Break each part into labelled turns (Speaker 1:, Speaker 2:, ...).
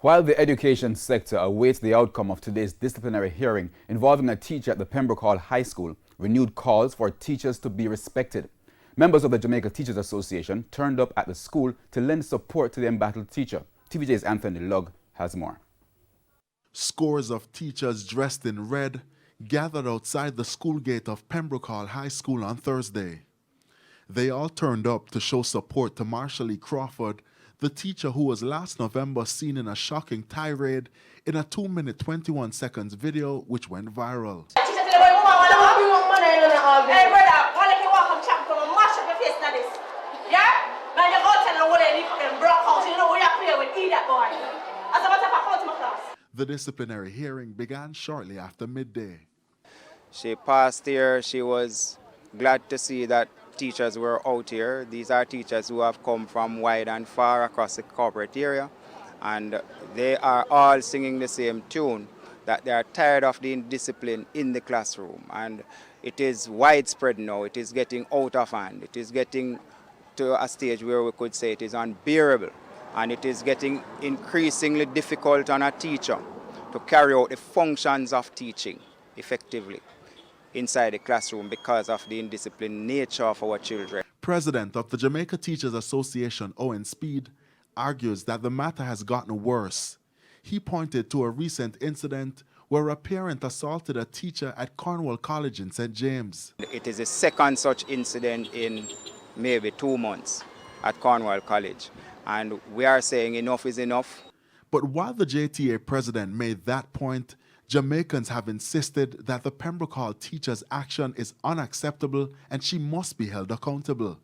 Speaker 1: While the education sector awaits the outcome of today's disciplinary hearing involving a teacher at the Pembroke Hall High School, renewed calls for teachers to be respected. Members of the Jamaica Teachers Association turned up at the school to lend support to the embattled teacher. TVJ's Anthony Lugg has more.
Speaker 2: Scores of teachers dressed in red gathered outside the school gate of Pembroke Hall High School on Thursday. They all turned up to show support to Marshall E. Crawford, the teacher who was last November seen in a shocking tirade in a 2-minute 21 seconds video which went viral. The disciplinary hearing began shortly after midday.
Speaker 3: She passed here. She was glad to see that teachers were out here. These are teachers who have come from wide and far across the corporate area, and they are all singing the same tune, that they are tired of the indiscipline in the classroom, and it is widespread now. It is getting out of hand. It is getting to a stage where we could say it is unbearable, and it is getting increasingly difficult on a teacher to carry out the functions of teaching effectively inside the classroom because of the indisciplined nature of our children.
Speaker 2: President of the Jamaica Teachers Association, Owen Speed, argues that the matter has gotten worse. He pointed to a recent incident where a parent assaulted a teacher at Cornwall College in St. James.
Speaker 3: It is the second such incident in maybe 2 months at Cornwall College, and we are saying enough is enough.
Speaker 2: But while the JTA president made that point, Jamaicans have insisted that the Pembroke Hall teacher's action is unacceptable and she must be held accountable.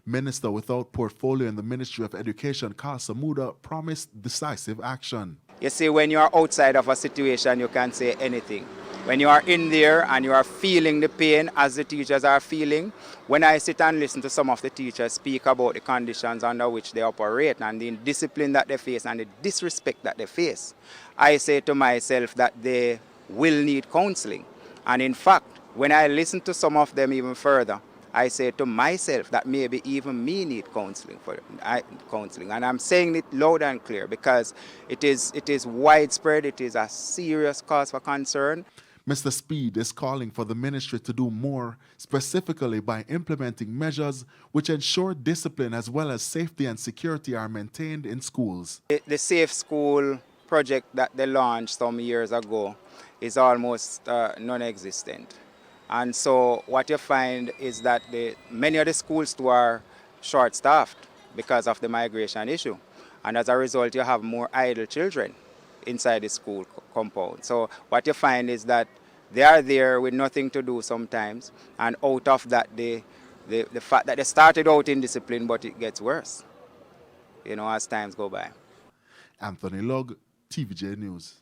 Speaker 2: Minister without portfolio in the Ministry of Education, Carl Samuda, promised decisive action.
Speaker 3: You see, when you are outside of a situation, you can't say anything. When you are in there and you are feeling the pain as the teachers are feeling, when I sit and listen to some of the teachers speak about the conditions under which they operate and the indiscipline that they face and the disrespect that they face, I say to myself that they will need counseling. And in fact, when I listen to some of them even further, I say to myself that maybe even me need counseling. And I'm saying it loud and clear because it is widespread, it is a serious cause for concern.
Speaker 2: Mr. Speed is calling for the ministry to do more, specifically by implementing measures which ensure discipline as well as safety and security are maintained in schools.
Speaker 3: The Safe School project that they launched some years ago is almost non-existent. And so what you find is that many of the schools too are short-staffed because of the migration issue. And as a result, you have more idle children inside the school compound. So what you find is that they are there with nothing to do sometimes, and out of that, the fact that they started out in discipline, but it gets worse, as times go by.
Speaker 2: Anthony Lugg, TVJ News.